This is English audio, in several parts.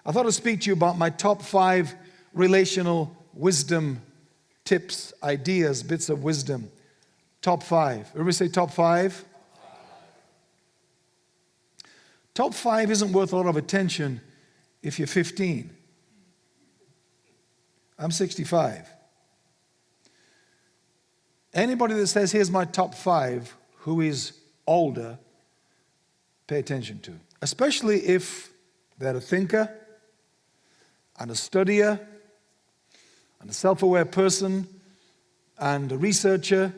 I thought I'd speak to you about my top 5 relational wisdom tips, ideas, bits of wisdom. Top 5. Everybody say top 5? Top 5 isn't worth a lot of attention if you're 15. I'm 65. Anybody that says, here's my top 5, who is older, pay attention to. Especially if they're a thinker and a studier and a self-aware person and a researcher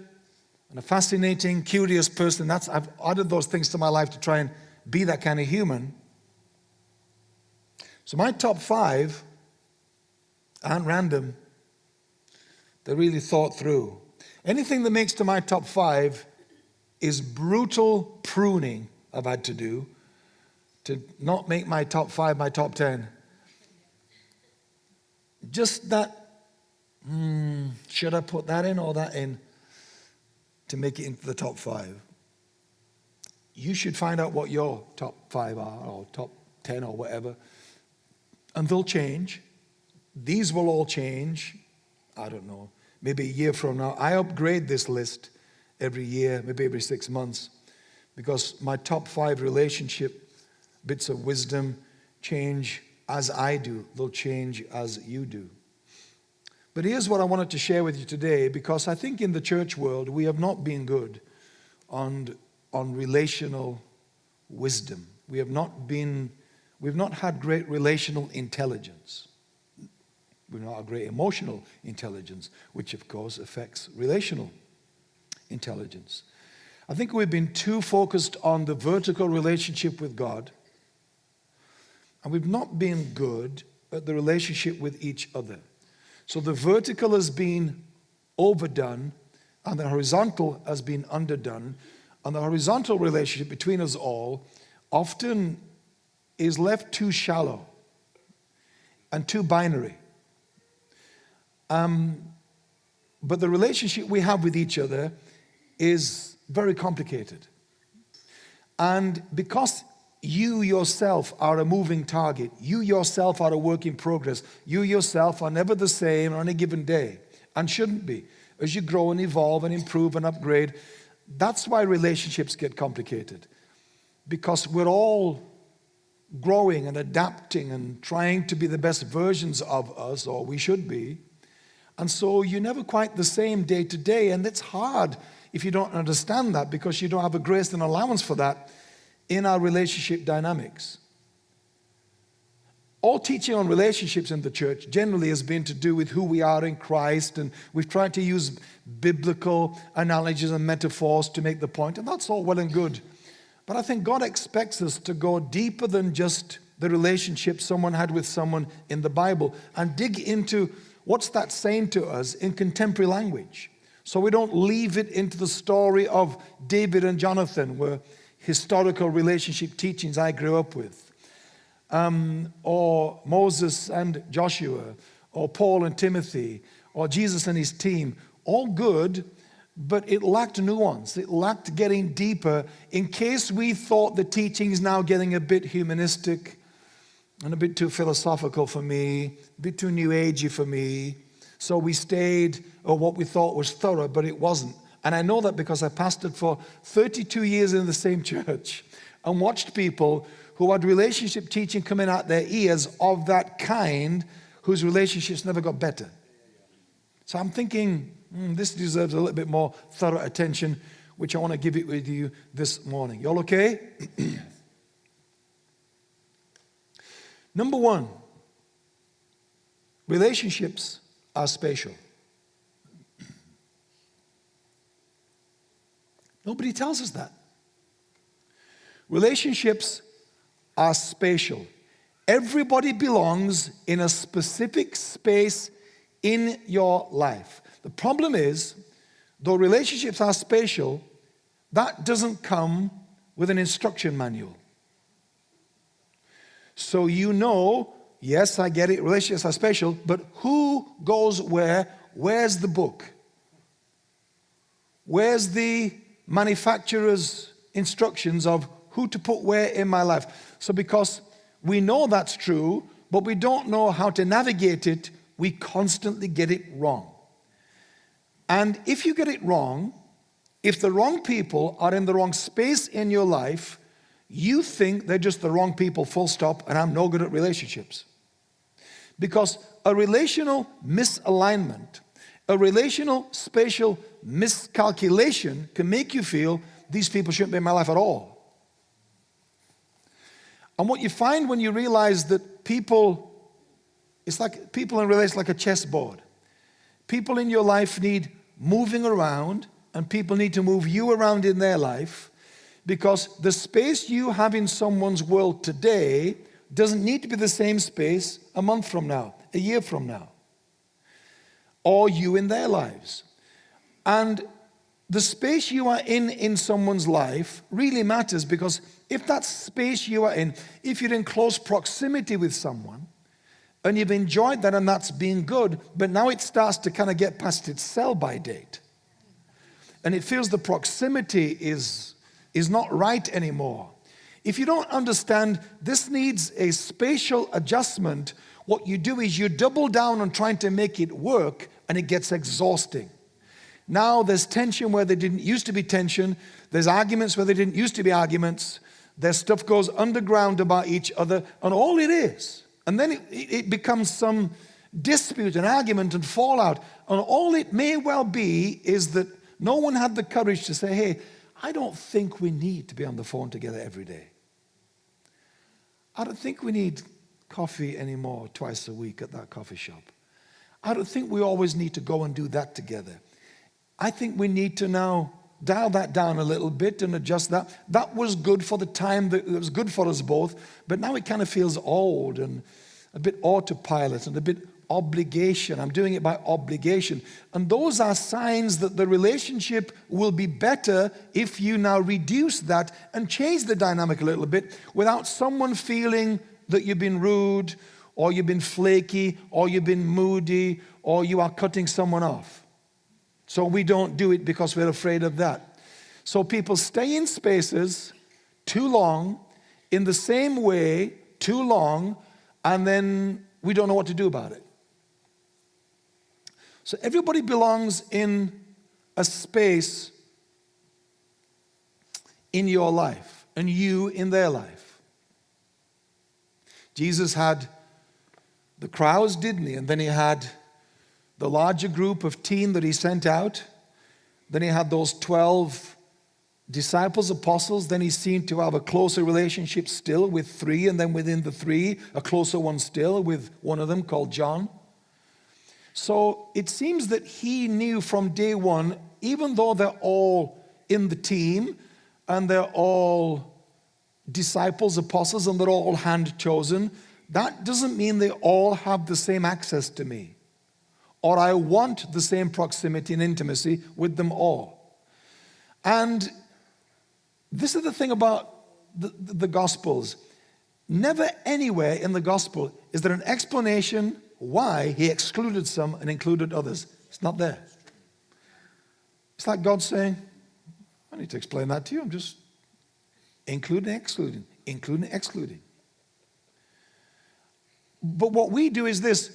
and a fascinating, curious person. I've added those things to my life to try and be that kind of human. So my top 5 aren't random. They're really thought through. Anything that makes to my top 5 is brutal pruning I've had to do to not make my top 5 my top 10. Just that, should I put that in or that in to make it into the top 5? You should find out what your top 5 are, or top 10 or whatever, and they'll change. These will all change, I don't know, maybe a year from now. I upgrade this list every year, maybe every 6 months, because my top 5 relationship bits of wisdom change as I do. They'll change as you do. But here's what I wanted to share with you today, because I think in the church world we have not been good on relational wisdom. We've not had great relational intelligence. We've not had great emotional intelligence, which of course affects relational intelligence. I think we've been too focused on the vertical relationship with God, and we've not been good at the relationship with each other. So the vertical has been overdone, and the horizontal has been underdone, and the horizontal relationship between us all often is left too shallow and too binary. But the relationship we have with each other is very complicated. And because you yourself are a moving target, you yourself are a work in progress, you yourself are never the same on any given day, and shouldn't be. As you grow and evolve and improve and upgrade, that's why relationships get complicated. Because we're all growing and adapting and trying to be the best versions of us, or we should be. And so you're never quite the same day to day, and it's hard if you don't understand that, because you don't have a grace and allowance for that in our relationship dynamics. All teaching on relationships in the church generally has been to do with who we are in Christ, and we've tried to use biblical analogies and metaphors to make the point, and that's all well and good. But I think God expects us to go deeper than just the relationship someone had with someone in the Bible, and dig into what's that saying to us in contemporary language. So we don't leave it into the story of David and Jonathan, where historical relationship teachings I grew up with, or Moses and Joshua, or Paul and Timothy, or Jesus and his team. All good, but it lacked nuance. It lacked getting deeper, in case we thought the teaching is now getting a bit humanistic and a bit too philosophical for me, a bit too new agey for me. So we stayed at what we thought was thorough, but it wasn't. And I know that because I pastored for 32 years in the same church and watched people who had relationship teaching coming out their ears of that kind, whose relationships never got better. So I'm thinking, this deserves a little bit more thorough attention, which I want to give it with you this morning. Y'all okay? Number 1, relationships are spatial. Nobody tells us that. Relationships are spatial. Everybody belongs in a specific space in your life. The problem is, though relationships are spatial, that doesn't come with an instruction manual. So you know, yes, I get it, relationships are spatial, but who goes where? Where's the book? Where's the manufacturer's instructions of who to put where in my life? So because we know that's true, but we don't know how to navigate it. We constantly get it wrong. And if you get it wrong, if the wrong people are in the wrong space in your life, you think they're just the wrong people, full stop, and I'm no good at relationships. Because a relational misalignment, a relational spatial miscalculation can make you feel these people shouldn't be in my life at all. And what you find when you realize that people, it's like people in relation like a chessboard. People in your life need moving around, and people need to move you around in their life, because the space you have in someone's world today doesn't need to be the same space a month from now, a year from now, or you in their lives. And the space you are in someone's life really matters, because if that space you are in, if you're in close proximity with someone, and you've enjoyed that and that's been good, but now it starts to kind of get past its sell-by date, and it feels the proximity is not right anymore. If you don't understand this needs a spatial adjustment, what you do is you double down on trying to make it work, and it gets exhausting. Now there's tension where there didn't used to be tension. There's arguments where there didn't used to be arguments. There's stuff goes underground about each other, and all it is. And then it becomes some dispute and argument and fallout. And all it may well be is that no one had the courage to say, hey, I don't think we need to be on the phone together every day. I don't think we need coffee anymore twice a week at that coffee shop. I don't think we always need to go and do that together. I think we need to now dial that down a little bit and adjust that. That was good for the time, that it was good for us both, but now it kind of feels old and a bit autopilot and a bit obligation. I'm doing it by obligation. And those are signs that the relationship will be better if you now reduce that and change the dynamic a little bit without someone feeling that you've been rude, or you've been flaky, or you've been moody, or you are cutting someone off. So we don't do it because we're afraid of that. So people stay in spaces too long, in the same way, too long, and then we don't know what to do about it. So everybody belongs in a space in your life, and you in their life. Jesus had the crowds, didn't he? And then he had the larger group of teen that he sent out. Then he had those 12 disciples, apostles. Then he seemed to have a closer relationship still with 3, and then within the 3, a closer one still with one of them called John. So it seems that he knew from day one, even though they're all in the team and they're all disciples, apostles, and they're all hand chosen, that doesn't mean they all have the same access to me, or I want the same proximity and intimacy with them all. And this is the thing about the Gospels. Never anywhere in the Gospel is there an explanation why he excluded some and included others. It's not there. It's like God saying, I need to explain that to you. I'm just including, excluding, including, excluding. But what we do is this: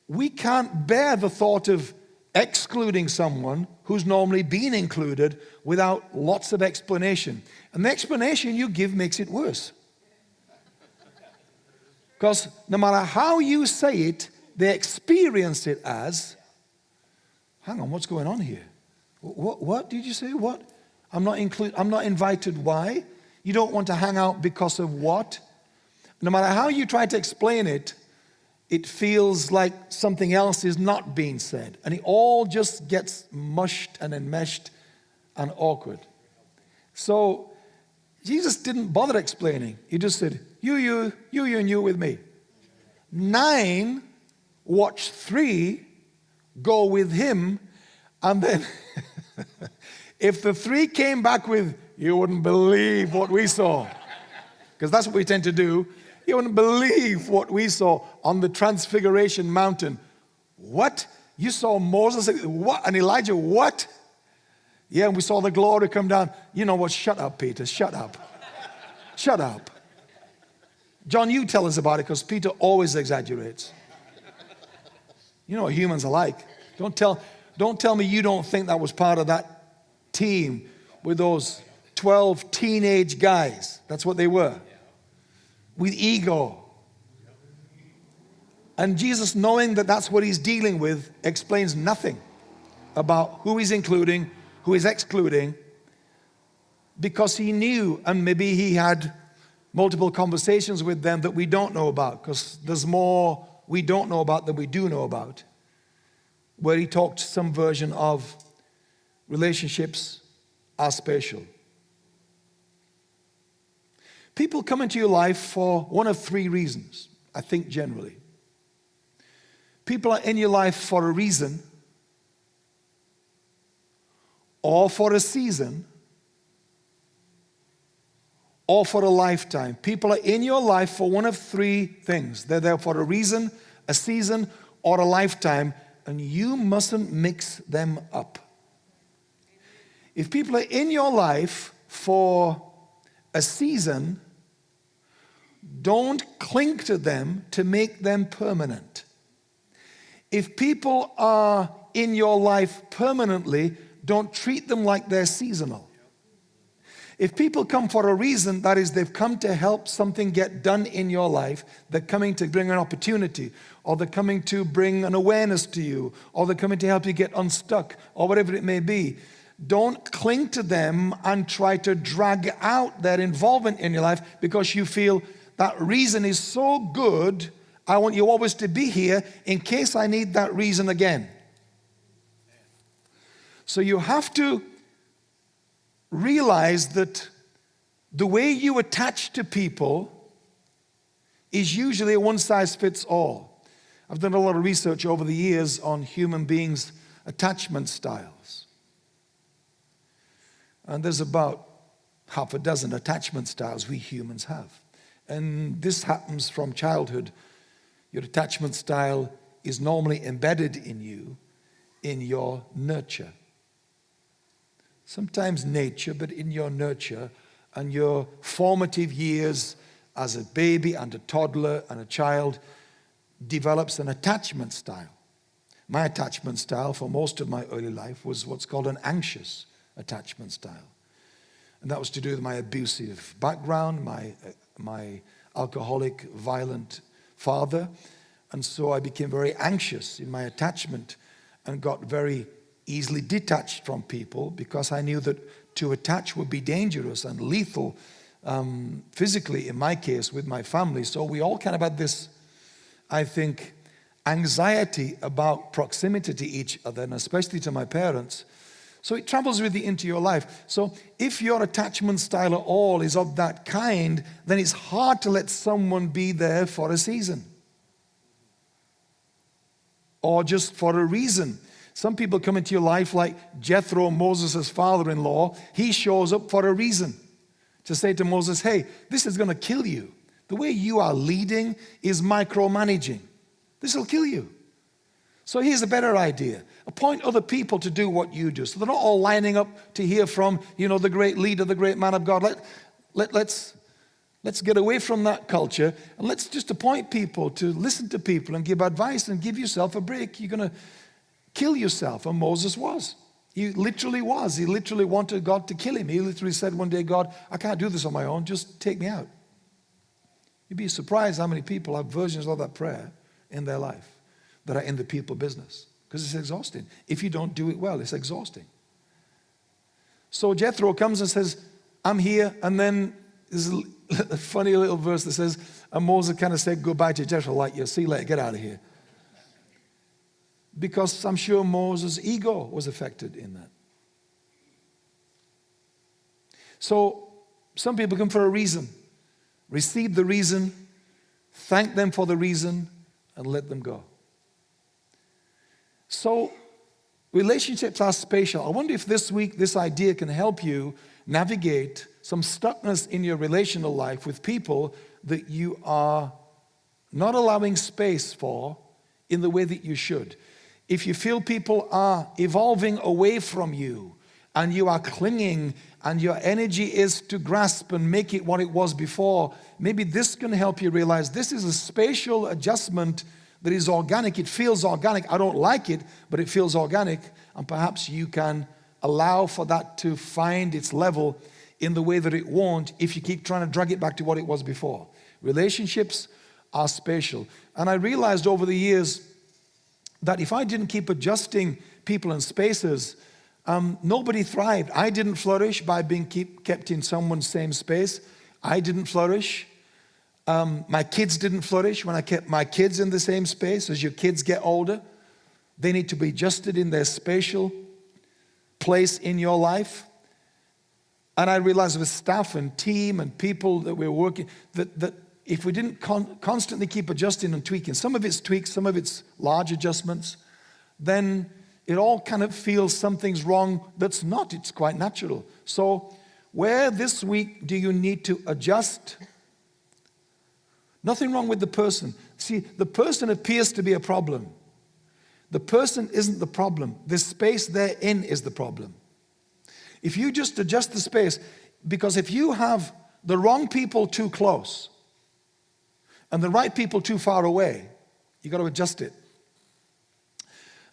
we can't bear the thought of excluding someone who's normally been included without lots of explanation. And the explanation you give makes it worse. Because no matter how you say it, they experience it as, hang on, what's going on here? What did you say? What? I'm not invited. Why? You don't want to hang out because of what? No matter how you try to explain it, it feels like something else is not being said. And it all just gets mushed and enmeshed and awkward. So Jesus didn't bother explaining. He just said, you, and you with me. 9 watch 3 go with him. And then if the 3 came back with, you wouldn't believe what we saw. Because that's what we tend to do. You wouldn't believe what we saw on the Transfiguration Mountain. What? You saw Moses? What? And Elijah? What? Yeah, and we saw the glory come down. You know what? Shut up, Peter. Shut up. Shut up. John, you tell us about it because Peter always exaggerates. You know what humans are like. Don't tell me you don't think that was part of that team with those 12 teenage guys. That's what they were. With ego. And Jesus, knowing that that's what he's dealing with, explains nothing about who he's including, who he's excluding, because he knew, and maybe he had multiple conversations with them that we don't know about, because there's more we don't know about than we do know about, where he talked some version of relationships are spatial. People come into your life for one of three reasons, I think generally. People are in your life for a reason, or for a season, or for a lifetime. People are in your life for one of three things. They're there for a reason, a season, or a lifetime, and you mustn't mix them up. If people are in your life for a season, don't cling to them to make them permanent. If people are in your life permanently, don't treat them like they're seasonal. If people come for a reason, that is, they've come to help something get done in your life, they're coming to bring an opportunity, or they're coming to bring an awareness to you, or they're coming to help you get unstuck, or whatever it may be, don't cling to them and try to drag out their involvement in your life because you feel that reason is so good, I want you always to be here in case I need that reason again. So you have to realize that the way you attach to people is usually a one-size-fits-all. I've done a lot of research over the years on human beings' attachment styles. And there's about half a dozen attachment styles we humans have. And this happens from childhood. Your attachment style is normally embedded in you, in your nurture. Sometimes nature, but in your nurture and your formative years as a baby and a toddler and a child develops an attachment style. My attachment style for most of my early life was what's called an anxious attachment style. And that was to do with my abusive background, my alcoholic, violent father. And so I became very anxious in my attachment and got very easily detached from people because I knew that to attach would be dangerous and lethal physically, in my case, with my family. So we all kind of had this, I think, anxiety about proximity to each other, and especially to my parents. So it travels with you into your life. So if your attachment style at all is of that kind, then it's hard to let someone be there for a season. Or just for a reason. Some people come into your life like Jethro, Moses' father-in-law. He shows up for a reason. To say to Moses, hey, this is going to kill you. The way you are leading is micromanaging. This will kill you. So here's a better idea. Appoint other people to do what you do. So they're not all lining up to hear from, the great leader, the great man of God. Let's get away from that culture and let's just appoint people to listen to people and give advice and give yourself a break. You're going to kill yourself. And Moses was. He literally was. He literally wanted God to kill him. He literally said one day, God, I can't do this on my own. Just take me out. You'd be surprised how many people have versions of that prayer in their life that are in the people business. Because it's exhausting. If you don't do it well, it's exhausting. So Jethro comes and says, I'm here. And then there's a funny little verse that says, and Moses kind of said goodbye to Jethro, like, see you later, get out of here. Because I'm sure Moses' ego was affected in that. So some people come for a reason. Receive the reason, thank them for the reason, and let them go. So relationships are spatial. I wonder if this week this idea can help you navigate some stuckness in your relational life with people that you are not allowing space for in the way that you should. If you feel people are evolving away from you and you are clinging, and your energy is to grasp and make it what it was before, maybe this can help you realize this is a spatial adjustment that is organic. It feels organic. I don't like it, but it feels organic. And perhaps you can allow for that to find its level in the way that it won't if you keep trying to drag it back to what it was before. Relationships are spatial. And I realized over the years that if I didn't keep adjusting people and spaces, nobody thrived. I didn't flourish by being kept in someone's same space. I didn't flourish. My kids didn't flourish when I kept my kids in the same space. As your kids get older, they need to be adjusted in their spatial place in your life. And I realized with staff and team and people that we're working, that if we didn't constantly keep adjusting and tweaking, some of it's tweaks, some of it's large adjustments, then it all kind of feels something's wrong that's not. It's quite natural. So where this week do you need to adjust? Nothing wrong with the person. See, the person appears to be a problem. The person isn't the problem. The space they're in is the problem. If you just adjust the space, because if you have the wrong people too close and the right people too far away, you got to adjust it.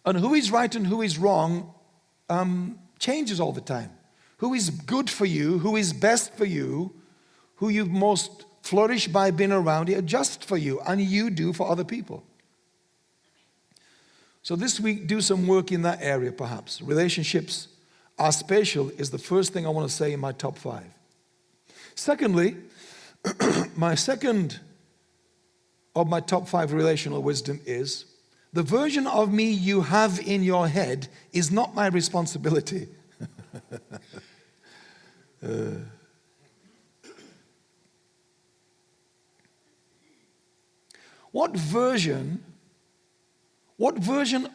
And who is right and who is wrong changes all the time. Who is good for you, who is best for you, who you most flourish by being around, it adjusts for you, and you do for other people. So this week, do some work in that area perhaps. Relationships are spatial is the first thing I want to say in my top 5. Secondly, my second of my top 5 relational wisdom is, the version of me you have in your head is not my responsibility. What version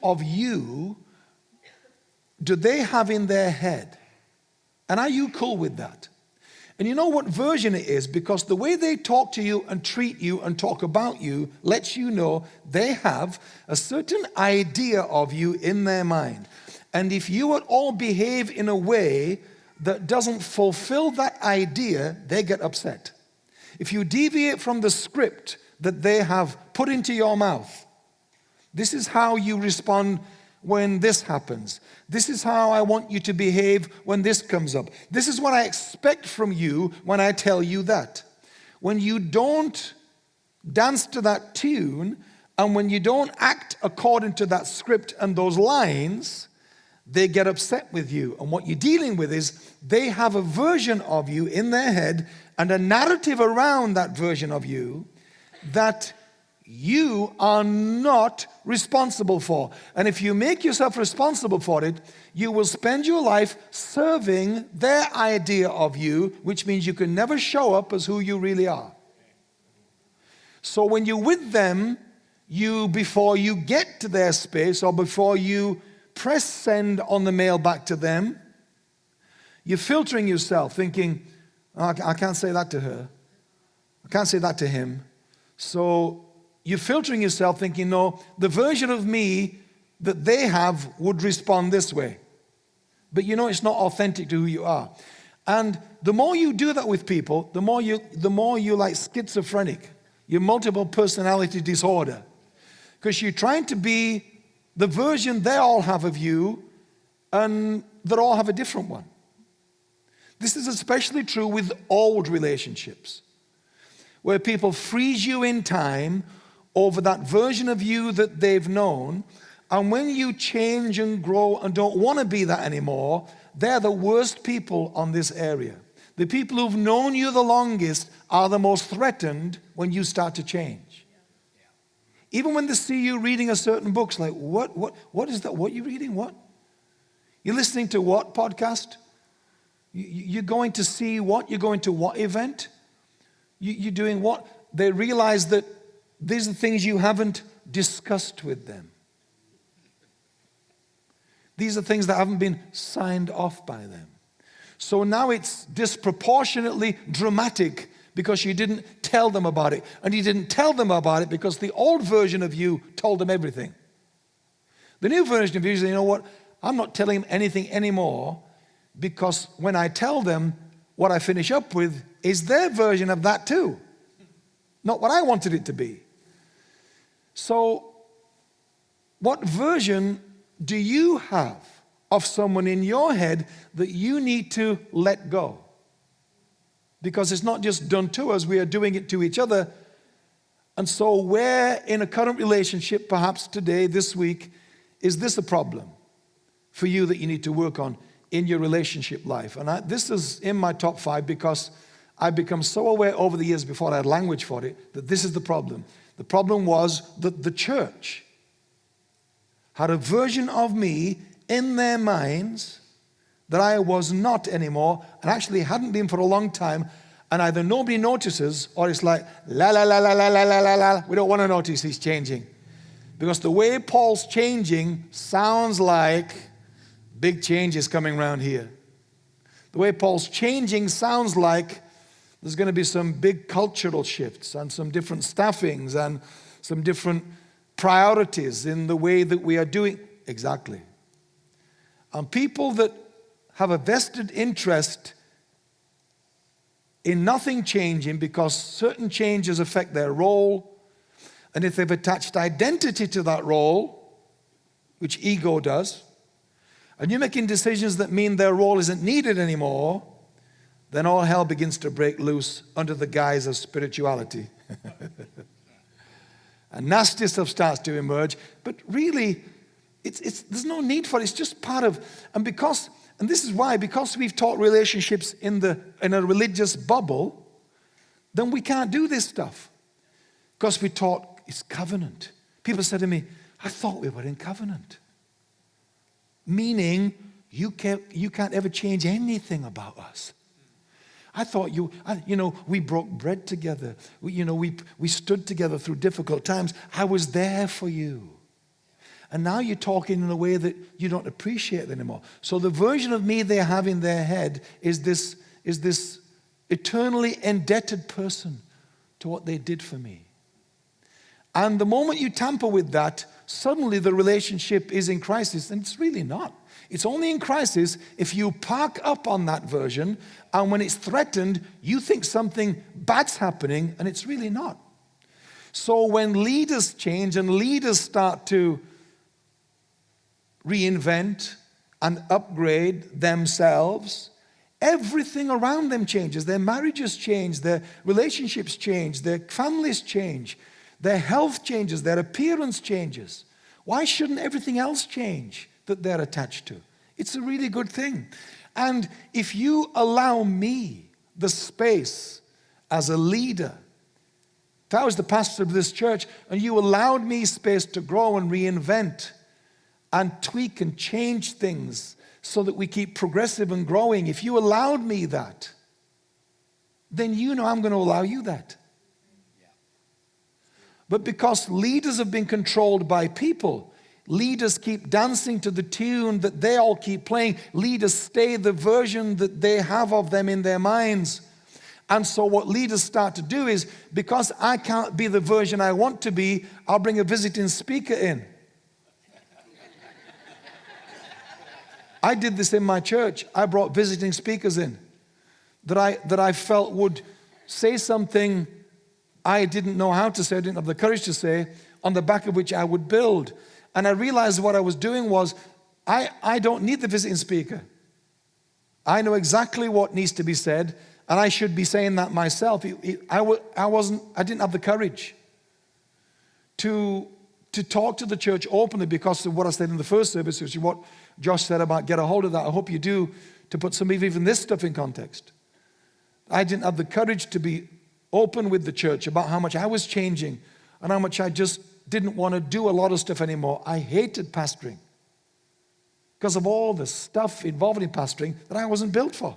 of you do they have in their head? And are you cool with that? And you know what version it is, because the way they talk to you and treat you and talk about you lets you know they have a certain idea of you in their mind. And if you at all behave in a way that doesn't fulfill that idea, they get upset. If you deviate from the script that they have put into your mouth, this is how you respond when this happens. This is how I want you to behave when this comes up. This is what I expect from you when I tell you that. When you don't dance to that tune, and when you don't act according to that script and those lines, they get upset with you. And what you're dealing with is they have a version of you in their head and a narrative around that version of you that you are not responsible for. And if you make yourself responsible for it, you will spend your life serving their idea of you, which means you can never show up as who you really are. So when you're with them, before you get to their space or before you press send on the mail back to them, you're filtering yourself thinking, oh, I can't say that to her. I can't say that to him. So you're filtering yourself thinking, no, the version of me that they have would respond this way. But you know it's not authentic to who you are. And the more you do that with people, the more you're like schizophrenic. You're multiple personality disorder. Because you're trying to be the version they all have of you, and they all have a different one. This is especially true with old relationships, where people freeze you in time over that version of you that they've known, and when you change and grow and don't want to be that anymore, they're the worst people on this area. The people who've known you the longest are the most threatened when you start to change. Even when they see you reading a certain book, like, what is that? What are you reading? What? You're listening to what podcast? You're going to see what? You're going to what event? You're doing what? They realize that these are things you haven't discussed with them. These are things that haven't been signed off by them. So now it's disproportionately dramatic because you didn't tell them about it. And you didn't tell them about it because the old version of you told them everything. The new version of you says, you know what? I'm not telling him anything anymore because when I tell them, what I finish up with is their version of that too. Not what I wanted it to be. So, what version do you have of someone in your head that you need to let go? Because it's not just done to us, we are doing it to each other. And so where in a current relationship, perhaps today, this week, is this a problem for you that you need to work on in your relationship life? And this is in my top 5 because I've become so aware over the years before I had language for it that this is the problem. The problem was that the church had a version of me in their minds that I was not anymore, and actually hadn't been for a long time, and either nobody notices or it's like, la la la la la la la la la. We don't want to notice he's changing. Because the way Paul's changing sounds like big changes coming around here. The way Paul's changing sounds like there's going to be some big cultural shifts and some different staffings and some different priorities in the way that we are doing. Exactly. And people that have a vested interest in nothing changing because certain changes affect their role, and if they've attached identity to that role, which ego does, and you're making decisions that mean their role isn't needed anymore, then all hell begins to break loose under the guise of spirituality. And nasty stuff starts to emerge, but really, there's no need for it. It's just part of, and this is why, because we've taught relationships in a religious bubble, then we can't do this stuff. Because we taught it's covenant. People said to me, I thought we were in covenant. Meaning, you can't ever change anything about us. I thought we broke bread together. We stood together through difficult times. I was there for you. And now you're talking in a way that you don't appreciate it anymore. So the version of me they have in their head is this eternally indebted person to what they did for me. And the moment you tamper with that, suddenly the relationship is in crisis, and it's really not. It's only in crisis if you park up on that version, and when it's threatened, you think something bad's happening, and it's really not. So when leaders change and leaders start to reinvent and upgrade themselves, everything around them changes. Their marriages change, their relationships change, their families change, their health changes, their appearance changes. Why shouldn't everything else change that they're attached to? It's a really good thing. And if you allow me the space as a leader, if I was the pastor of this church and you allowed me space to grow and reinvent and tweak and change things so that we keep progressive and growing, if you allowed me that, then I'm going to allow you that. But because leaders have been controlled by people, leaders keep dancing to the tune that they all keep playing. Leaders stay the version that they have of them in their minds. And so what leaders start to do is, because I can't be the version I want to be, I'll bring a visiting speaker in. I did this in my church. I brought visiting speakers in that I felt would say something I didn't know how to say, I didn't have the courage to say, on the back of which I would build. And I realized what I was doing was, I don't need the visiting speaker. I know exactly what needs to be said, and I should be saying that myself. I didn't have the courage to talk to the church openly because of what I said in the first service, which is what Josh said about get a hold of that. I hope you do, to put some of even this stuff in context. I didn't have the courage to be open with the church about how much I was changing and how much I just didn't want to do a lot of stuff anymore. I hated pastoring because of all the stuff involved in pastoring that I wasn't built for.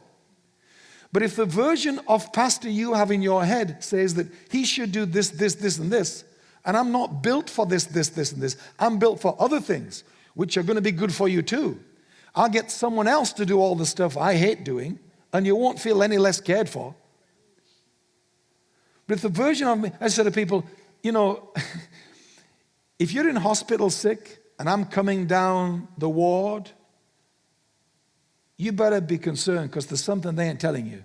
But if the version of pastor you have in your head says that he should do this, this, this, and this, and I'm not built for this, this, this, and this, I'm built for other things, which are going to be good for you too. I'll get someone else to do all the stuff I hate doing, and you won't feel any less cared for. But if the version of me, I said to people, if you're in hospital sick and I'm coming down the ward, you better be concerned because there's something they ain't telling you.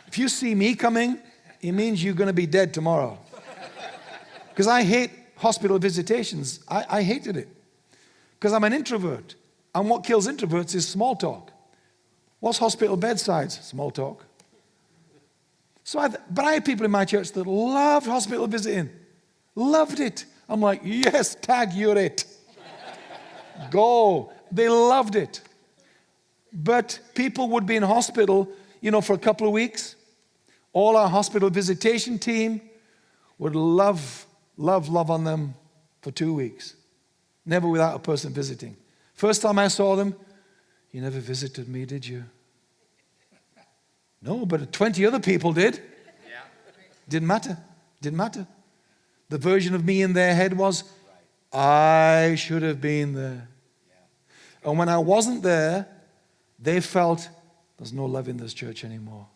If you see me coming, it means you're going to be dead tomorrow. Because I hate hospital visitations. I hated it. Because I'm an introvert. And what kills introverts is small talk. What's hospital bedsides? Small talk. But I had people in my church that loved hospital visiting. Loved it. I'm like, yes, tag, you're it. Go. They loved it. But people would be in hospital, for a couple of weeks. All our hospital visitation team would love on them for 2 weeks. Never without a person visiting. First time I saw them, you never visited me, did you? No, but 20 other people did. Yeah. Didn't matter. The version of me in their head was, I should have been there. Yeah. And when I wasn't there, they felt there's no love in this church anymore.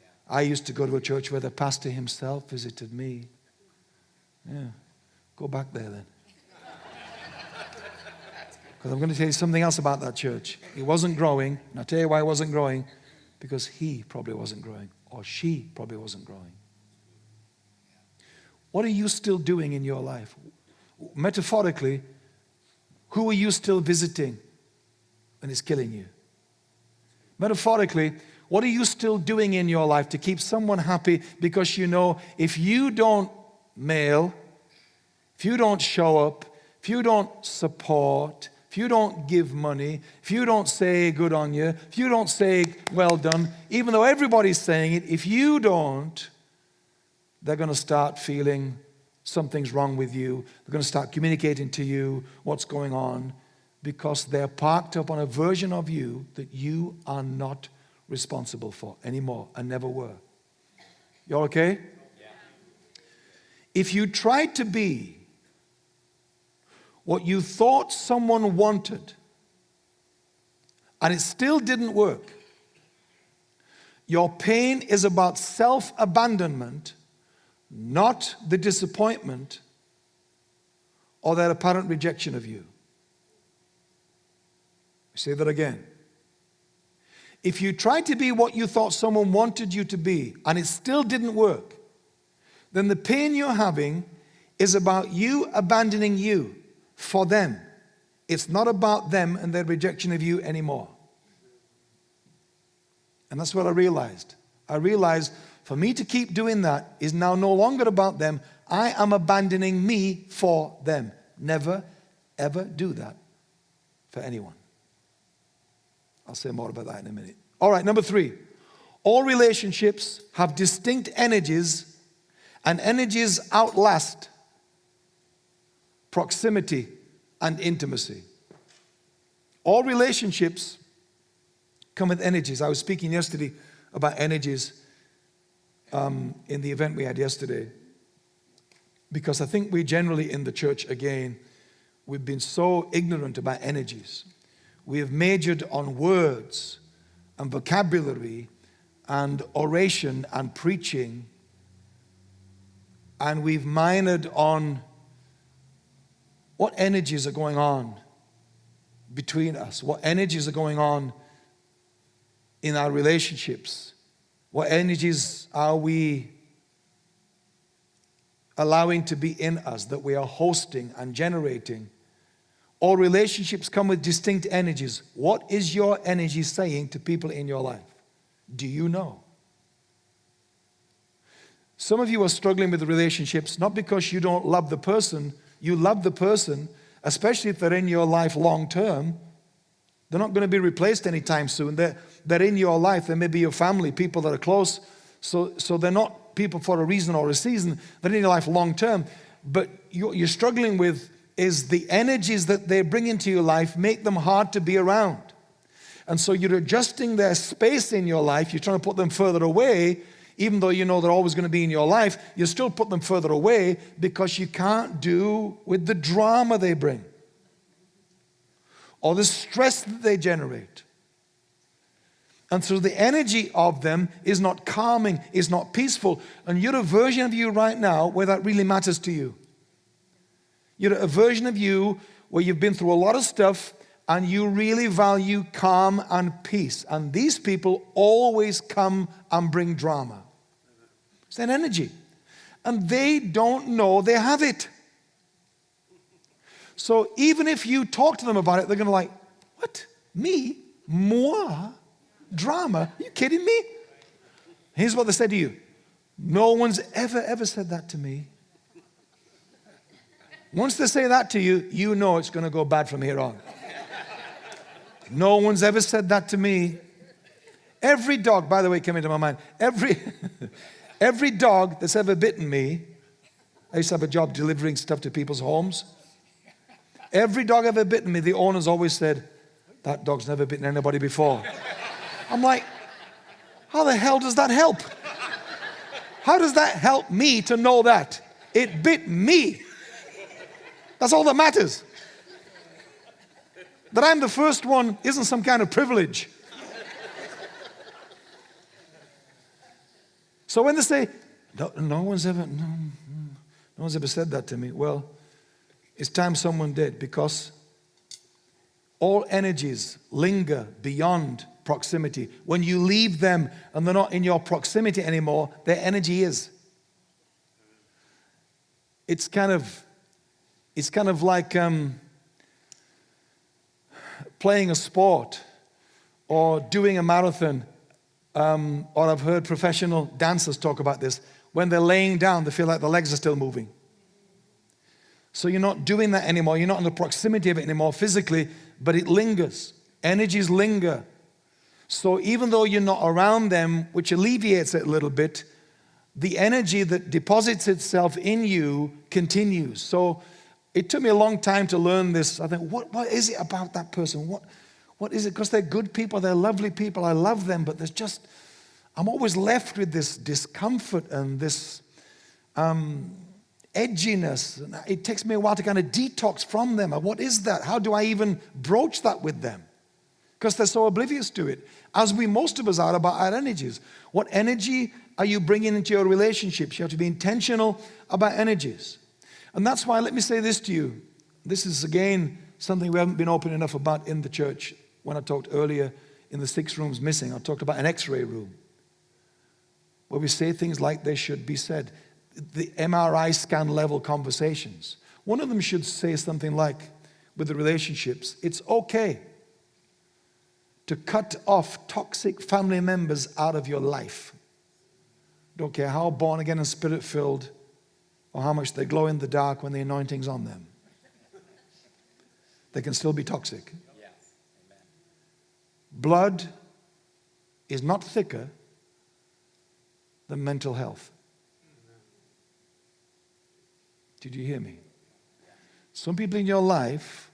Yeah. I used to go to a church where the pastor himself visited me. Yeah, go back there then. Because I'm going to tell you something else about that church. It wasn't growing, and I'll tell you why it wasn't growing. Because he probably wasn't growing, or she probably wasn't growing. What are you still doing in your life? Metaphorically, who are you still visiting and it's killing you? Metaphorically, what are you still doing in your life to keep someone happy? Because if you don't mail, if you don't show up, if you don't support, if you don't give money, if you don't say good on you, if you don't say well done, even though everybody's saying it, if you don't, they're going to start feeling something's wrong with you. They're going to start communicating to you what's going on because they're parked up on a version of you that you are not responsible for anymore and never were. You all okay? Yeah. If you tried to be what you thought someone wanted, and it still didn't work, your pain is about self-abandonment, not the disappointment or their apparent rejection of you. I say that again. If you tried to be what you thought someone wanted you to be, and it still didn't work, then the pain you're having is about you abandoning you for them. It's not about them and their rejection of you anymore. And that's what I realized. I realized for me to keep doing that is now no longer about them. I am abandoning me for them. Never, ever do that for anyone. I'll say more about that in a minute. All right, number 3. All relationships have distinct energies, and energies outlast proximity and intimacy. All relationships come with energies. I was speaking yesterday about energies in the event we had yesterday, because I think we generally in the church, again, we've been so ignorant about energies. We have majored on words and vocabulary and oration and preaching, and we've minored on what energies are going on between us, what energies are going on in our relationships, what energies are we allowing to be in us that we are hosting and generating. All relationships come with distinct energies. What is your energy saying to people in your life? Do you know? Some of you are struggling with the relationships not because you don't love the person. You love the person, especially if they're in your life long term. They're not going to be replaced anytime soon. They're in your life. They may be your family, people that are close. So they're not people for a reason or a season. They're in your life long term. But you're struggling with is the energies that they bring into your life make them hard to be around. And so you're adjusting their space in your life. You're trying to put them further away. Even though you know they're always going to be in your life, you still put them further away because you can't do with the drama they bring or the stress that they generate. And so the energy of them is not calming, is not peaceful. And you're a version of you right now where that really matters to you. You're a version of you where you've been through a lot of stuff and you really value calm and peace. And these people always come and bring drama. It's an energy. And they don't know they have it. So even if you talk to them about it, they're going to like, what? Me? Moi? Drama? Are you kidding me? Here's what they said to you. No one's ever said that to me. Once they say that to you, you know it's going to go bad from here on. No one's ever said that to me. Every dog, by the way, came into my mind. Every dog that's ever bitten me, I used to have a job delivering stuff to people's homes. Every dog ever bitten me, the owners always said, that dog's never bitten anybody before. I'm like, how the hell does that help? How does that help me to know that? It bit me. That's all that matters. That I'm the first one isn't some kind of privilege. So when they say, no one's ever said that to me. Well, it's time someone did, because all energies linger beyond proximity. When you leave them and they're not in your proximity anymore, their energy is. It's kind of like playing a sport or doing a marathon. Or I've heard professional dancers talk about this. When they're laying down, they feel like the legs are still moving. So you're not doing that anymore. You're not in the proximity of it anymore physically, but it lingers. Energies linger. So even though you're not around them, which alleviates it a little bit, the energy that deposits itself in you continues. So it took me a long time to learn this. I think, what is it about that person? What is it? Because they're good people, they're lovely people, I love them, but I'm always left with this discomfort and this edginess. And it takes me a while to kind of detox from them. What is that? How do I even broach that with them? Because they're so oblivious to it, as most of us are about our energies. What energy are you bringing into your relationships? You have to be intentional about energies. And that's why, let me say this to you. This is, again, something we haven't been open enough about in the church. When I talked earlier in the 6 rooms missing, I talked about an X-ray room where we say things like they should be said. The MRI scan level conversations. One of them should say something like, with the relationships, it's okay to cut off toxic family members out of your life. Don't care how born again and spirit filled or how much they glow in the dark when the anointing's on them. They can still be toxic. Blood is not thicker than mental health. Did you hear me? Some people in your life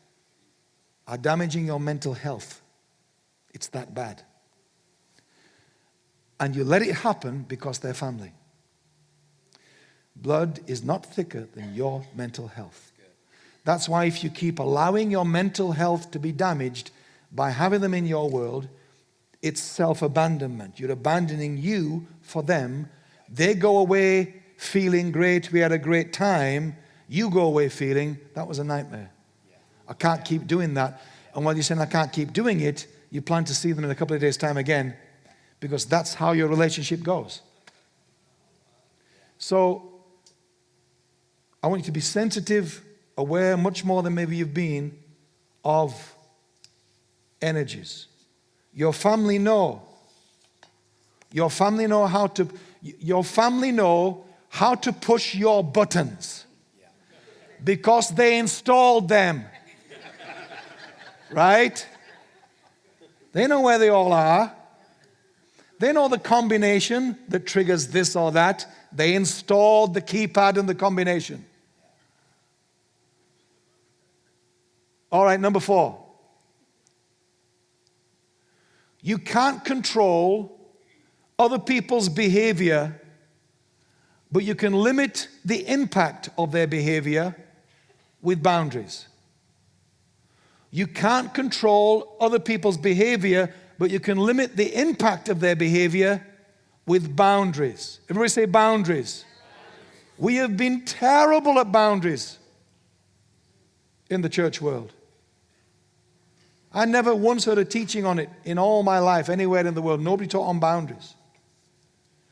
are damaging your mental health. It's that bad. And you let it happen because they're family. Blood is not thicker than your mental health. That's why if you keep allowing your mental health to be damaged by having them in your world, it's self-abandonment. You're abandoning you for them. They go away feeling great, we had a great time. You go away feeling, that was a nightmare. I can't keep doing that. And while you're saying I can't keep doing it, you plan to see them in a couple of days' time again, because that's how your relationship goes. So I want you to be sensitive, aware, much more than maybe you've been, of energies. Your family know. Your family know how to push your buttons because they installed them. Right? They know where they all are. They know the combination that triggers this or that. They installed the keypad and the combination. All right, number 4. You can't control other people's behavior, but you can limit the impact of their behavior with boundaries. You can't control other people's behavior, but you can limit the impact of their behavior with boundaries. Everybody say boundaries. We have been terrible at boundaries in the church world. I never once heard a teaching on it in all my life, anywhere in the world. Nobody taught on boundaries.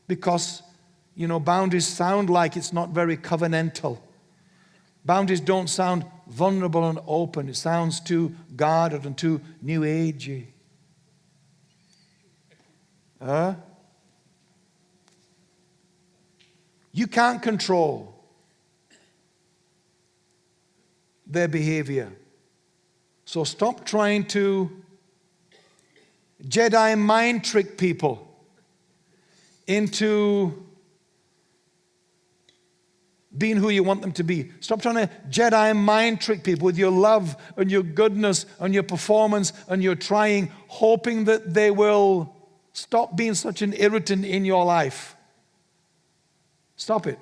Because, boundaries sound like it's not very covenantal. Boundaries don't sound vulnerable and open. It sounds too guarded and too new agey. You can't control their behavior. So stop trying to Jedi mind trick people into being who you want them to be. Stop trying to Jedi mind trick people with your love and your goodness and your performance and your trying, hoping that they will stop being such an irritant in your life. Stop it.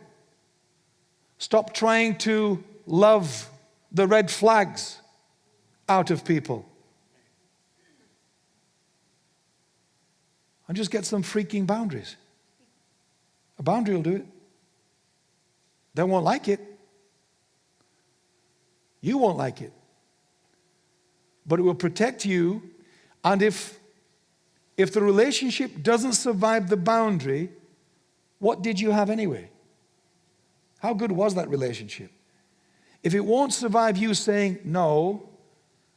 Stop trying to love the red flags out of people. And just get some freaking boundaries. A boundary will do it. They won't like it. You won't like it. But it will protect you. And if the relationship doesn't survive the boundary, what did you have anyway? How good was that relationship? If it won't survive you saying, no,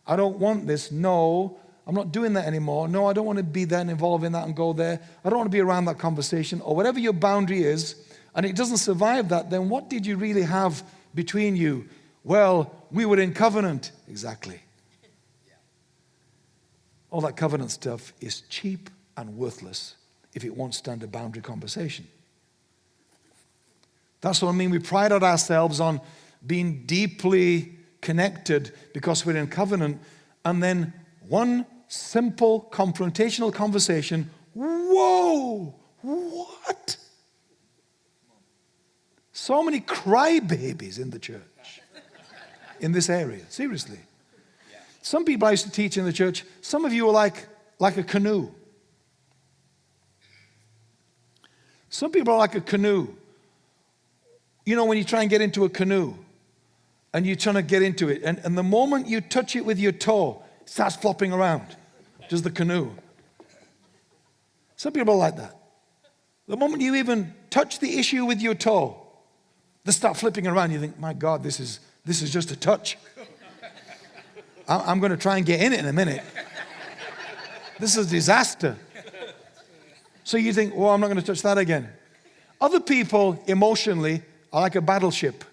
I don't want this, no, I'm not doing that anymore, no, I don't want to be there and involved in that and go there, I don't want to be around that conversation, or whatever your boundary is, and it doesn't survive that, then what did you really have between you? Well, we were in covenant. Exactly. All that covenant stuff is cheap and worthless if it won't stand a boundary conversation. That's what I mean. We pride ourselves on being deeply connected because we're in covenant, and then one simple confrontational conversation, whoa, what? So many crybabies in the church, in this area, seriously. Some people I used to teach in the church, some of you are like a canoe. Some people are like a canoe. You know, when you try and get into a canoe, and you're trying to get into it, and the moment you touch it with your toe, it starts flopping around, just the canoe. Some people are like that. The moment you even touch the issue with your toe, they start flipping around. You think, my God, this is just a touch. I'm going to try and get in it in a minute. This is a disaster. So you think, well, I'm not going to touch that again. Other people, emotionally, are like a battleship.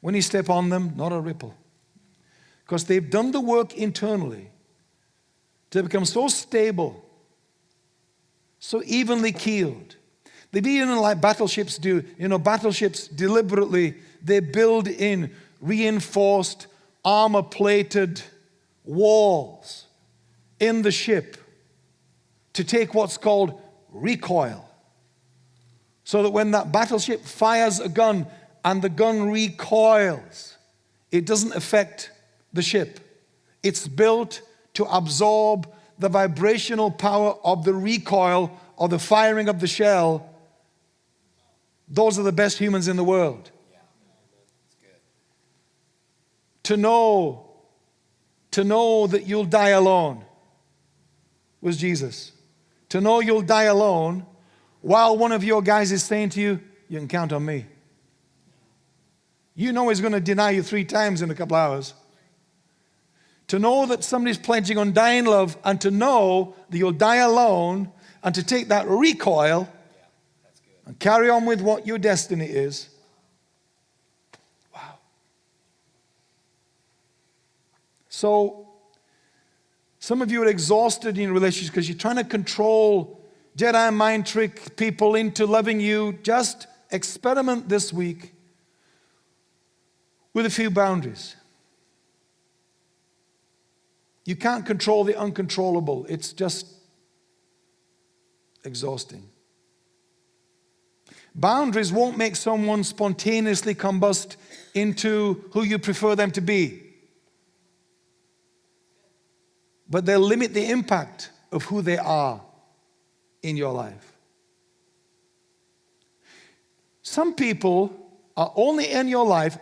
When you step on them, not a ripple. Because they've done the work internally to become so stable, so evenly keeled. They be like battleships do. You know, battleships deliberately, they build in reinforced, armor-plated walls in the ship to take what's called recoil. So that when that battleship fires a gun and the gun recoils, it doesn't affect the ship. It's built to absorb the vibrational power of the recoil or the firing of the shell. Those are the best humans in the world. To know that you'll die alone was Jesus. To know you'll die alone while one of your guys is saying to you, you can count on me. You know he's going to deny you 3 times in a couple hours. To know that somebody's pledging undying love, and to know that you'll die alone, and to take that recoil and carry on with what your destiny is. Wow. So, some of you are exhausted in relationships because you're trying to control, Jedi mind trick people into loving you. Just experiment this week with a few boundaries. You can't control the uncontrollable. It's just exhausting. Boundaries won't make someone spontaneously combust into who you prefer them to be. But they'll limit the impact of who they are in your life. Some people are only in your life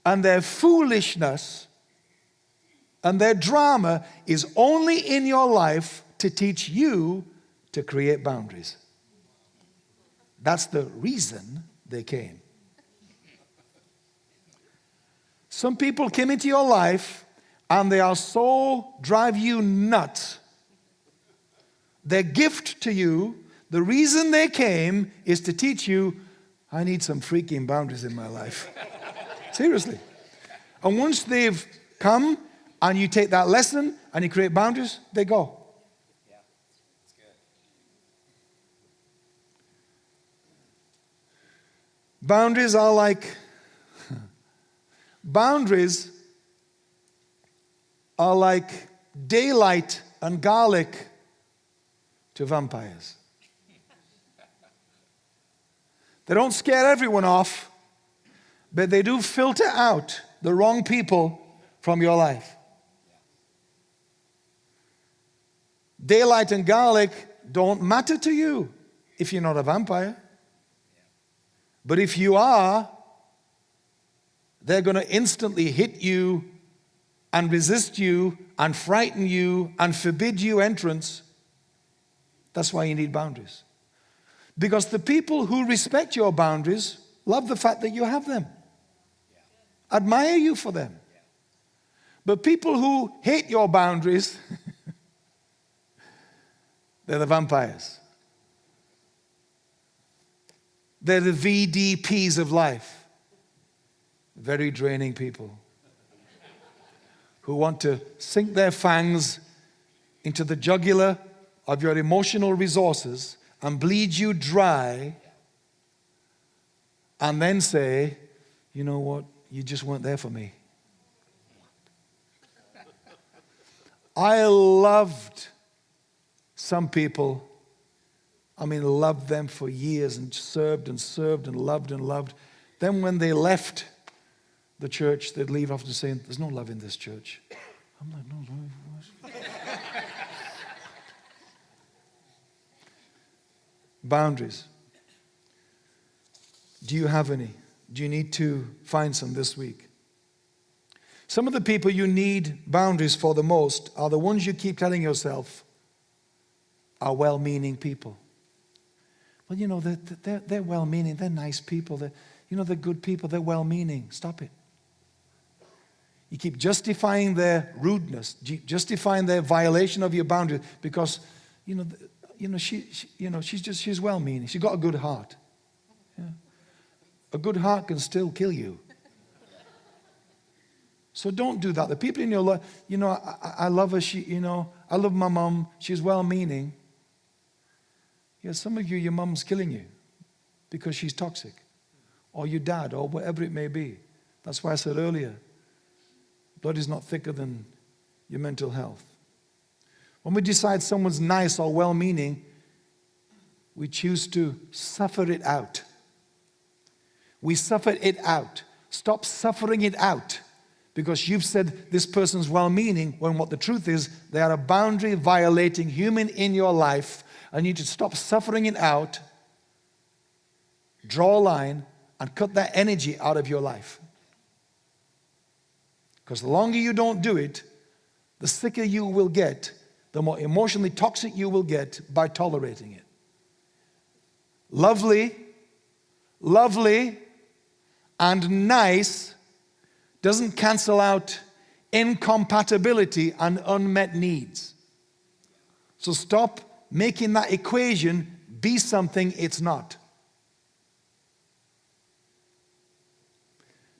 and their foolishness and their drama is only in your life to teach you to create boundaries. That's the reason they came. Some people came into your life and they are so drive you nuts. Their gift to you, the reason they came is to teach you, I need some freaking boundaries in my life. Seriously. And once they've come and you take that lesson and you create boundaries, they go. Yeah, that's good. Boundaries are like daylight and garlic to vampires. They don't scare everyone off, but they do filter out the wrong people from your life. Daylight and garlic don't matter to you if you're not a vampire. But if you are, they're going to instantly hit you and resist you and frighten you and forbid you entrance. That's why you need boundaries. Because the people who respect your boundaries love the fact that you have them. Admire you for them. But people who hate your boundaries, they're the vampires. They're the VDPs of life. Very draining people who want to sink their fangs into the jugular of your emotional resources and bleed you dry and then say, you know what, you just weren't there for me. I loved some people. Loved them for years and served and loved. Then when they left the church, they'd leave after saying, there's no love in this church. I'm like, no. Boundaries. Do you have any? Do you need to find some this week? Some of the people you need boundaries for the most are the ones you keep telling yourself are well-meaning people. Well, they're well-meaning. They're nice people. They're good people. They're well-meaning. Stop it. You keep justifying their rudeness, justifying their violation of your boundaries because, she's well-meaning. She's got a good heart. Yeah. A good heart can still kill you. So don't do that. The people in your life, I love her. I love my mom. She's well-meaning. Yeah, some of you, your mom's killing you because she's toxic, or your dad, or whatever it may be. That's why I said earlier, blood is not thicker than your mental health. When we decide someone's nice or well-meaning, we choose to suffer it out. We suffer it out. Stop suffering it out because you've said this person's well-meaning when what the truth is, they are a boundary-violating human in your life. I need to stop suffering it out, draw a line, and cut that energy out of your life. Because the longer you don't do it, the sicker you will get, the more emotionally toxic you will get by tolerating it. Lovely, and nice doesn't cancel out incompatibility and unmet needs. So stop making that equation be something it's not.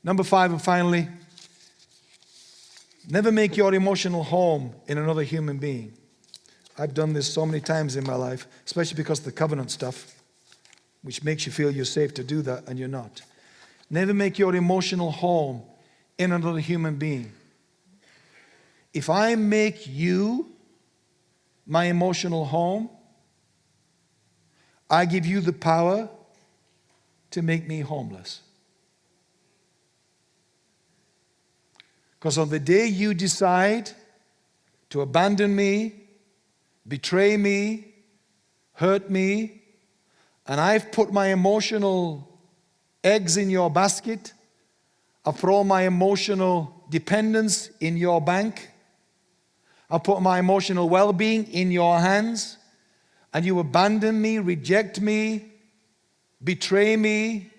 Number 5, and finally, never make your emotional home in another human being. I've done this so many times in my life, especially because of the covenant stuff, which makes you feel you're safe to do that, and you're not. Never make your emotional home in another human being. If I make you my emotional home, I give you the power to make me homeless. Because on the day you decide to abandon me, betray me, hurt me, and I've put my emotional eggs in your basket, I throw my emotional dependence in your bank. I put my emotional well-being in your hands, and you abandon me, reject me, betray me.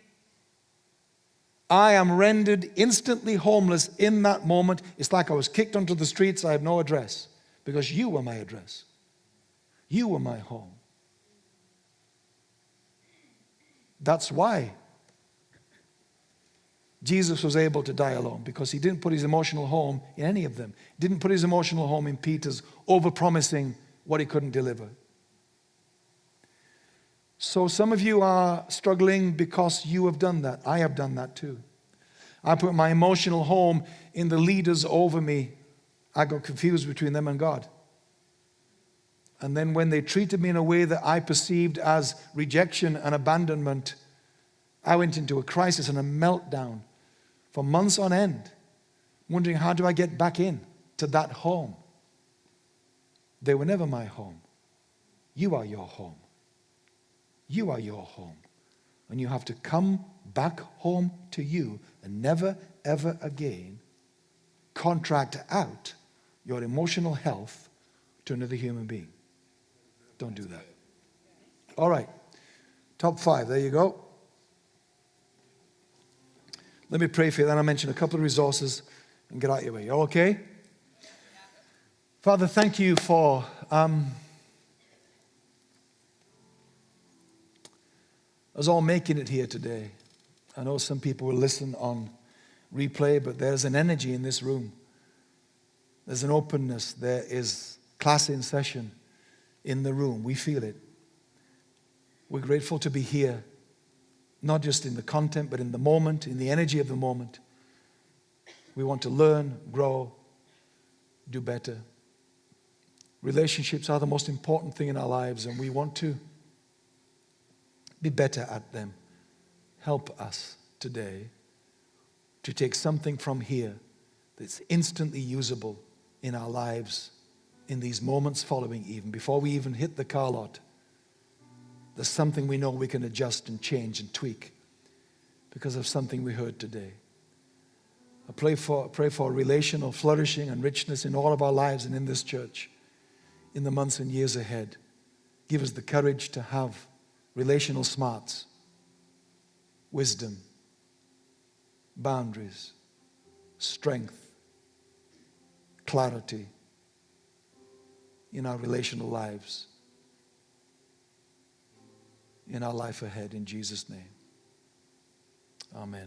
I am rendered instantly homeless in that moment. It's like I was kicked onto the streets. I have no address because you were my address. You were my home. That's why Jesus was able to die alone, because he didn't put his emotional home in any of them. Didn't put his emotional home in Peter's overpromising what he couldn't deliver. So some of you are struggling because you have done that. I have done that too. I put my emotional home in the leaders over me. I got confused between them and God. And then when they treated me in a way that I perceived as rejection and abandonment, I went into a crisis and a meltdown for months on end, wondering, how do I get back in to that home? They were never my home. You are your home. You are your home. And you have to come back home to you and never, ever again contract out your emotional health to another human being. Don't do that. All right. Top 5. There you go. Let me pray for you. Then I'll mention a couple of resources and get out of your way. You okay? Father, thank you for us all making it here today. I know some people will listen on replay, but there's an energy in this room. There's an openness. There is class in session in the room. We feel it. We're grateful to be here, not just in the content, but in the moment, in the energy of the moment. We want to learn, grow, do better. Relationships are the most important thing in our lives, and we want to be better at them. Help us today to take something from here that's instantly usable in our lives in these moments following, even before we even hit the car lot. There's something we know we can adjust and change and tweak because of something we heard today. I pray for relational flourishing and richness in all of our lives and in this church in the months and years ahead. Give us the courage to have relational smarts, wisdom, boundaries, strength, clarity in our relational lives, in our life ahead, in Jesus' name. Amen.